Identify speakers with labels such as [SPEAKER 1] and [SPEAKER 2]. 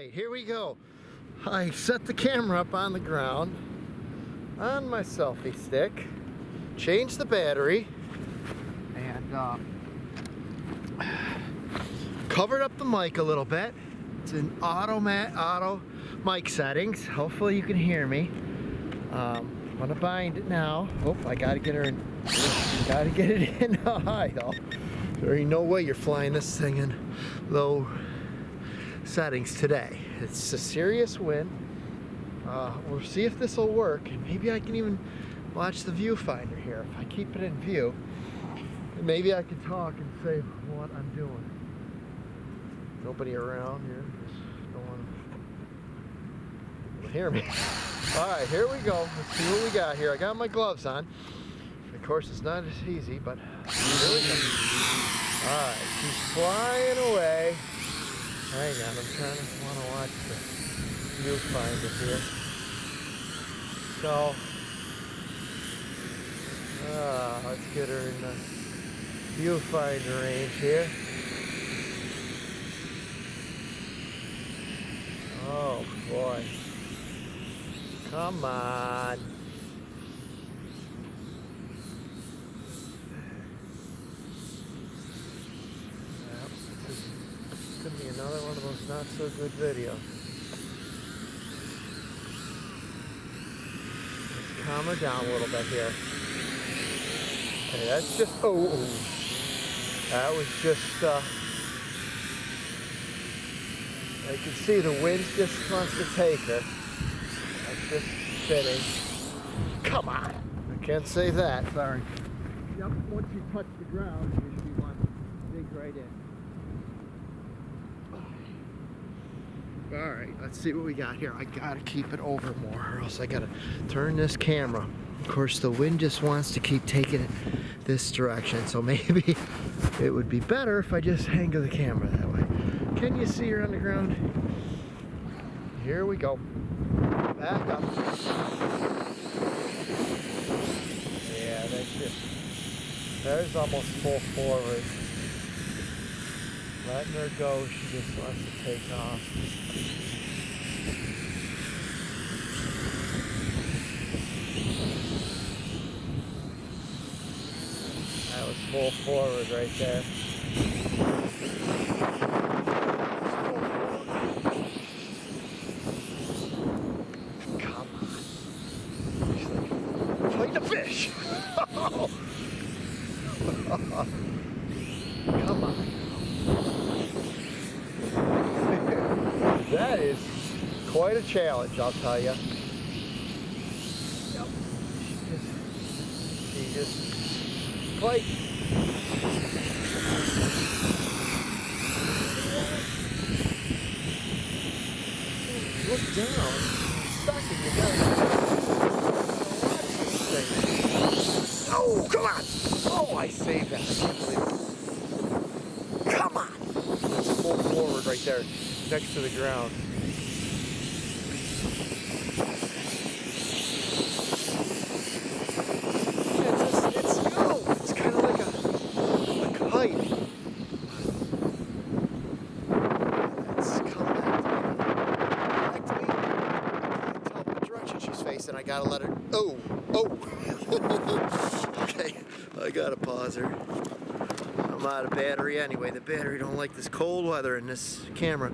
[SPEAKER 1] right, here we go. I set the camera up on the ground on my selfie stick, changed the battery, and covered up the mic a little bit. It's in auto mic settings. Hopefully you can hear me. I'm gonna bind it now. Oh, I gotta get her in. Gotta get it in high though. There ain't no way you're flying this thing in low settings today. It's a serious wind. We'll see if this will work, and maybe I can even watch the viewfinder here if I keep it in view. And maybe I can talk and say what I'm doing. Nobody around here. Just don't want to hear me. All right, here we go. Let's see what we got here. I got my gloves on. Of course, it's not as easy, but here we go. All right, she's flying away. Hang on, I'm trying to want to watch the viewfinder here. So, let's get her in the viewfinder range here. Oh boy. Come on. Well, this is going to be another one of those not so good videos. Let's calm her down a little bit here. Okay, that's just, that was just, I can see the wind just wants to take her. That's just fitting. Come on! I can't say that, sorry. Yep, once you touch the ground, you usually want to dig right in. Alright, let's see what we got here. I gotta keep it over more, or else I gotta turn this camera. Of course, the wind just wants to keep taking it this direction, so maybe it would be better if I just angle the camera that way. Can you see her on the ground? Here we go. Back up. Yeah, that's it. There's almost full forward. Letting her go, she just wants to take off. That was full forward right there. Come on. She's like, fight the fish! Come on. That is quite a challenge, I'll tell you. Yep. She just fight. Look down. You're stuck and you gotta watch this thing. Oh, come on! Oh, I saved that. I can't believe it. Come on! That's full forward right there, next to the ground. Yeah, it's slow. It's kind of like a kite. Let's come back to me. Tell what direction she's facing. I gotta let her. Oh. Okay, I gotta pause her. I'm out of battery anyway. The battery don't like this cold weather in this camera.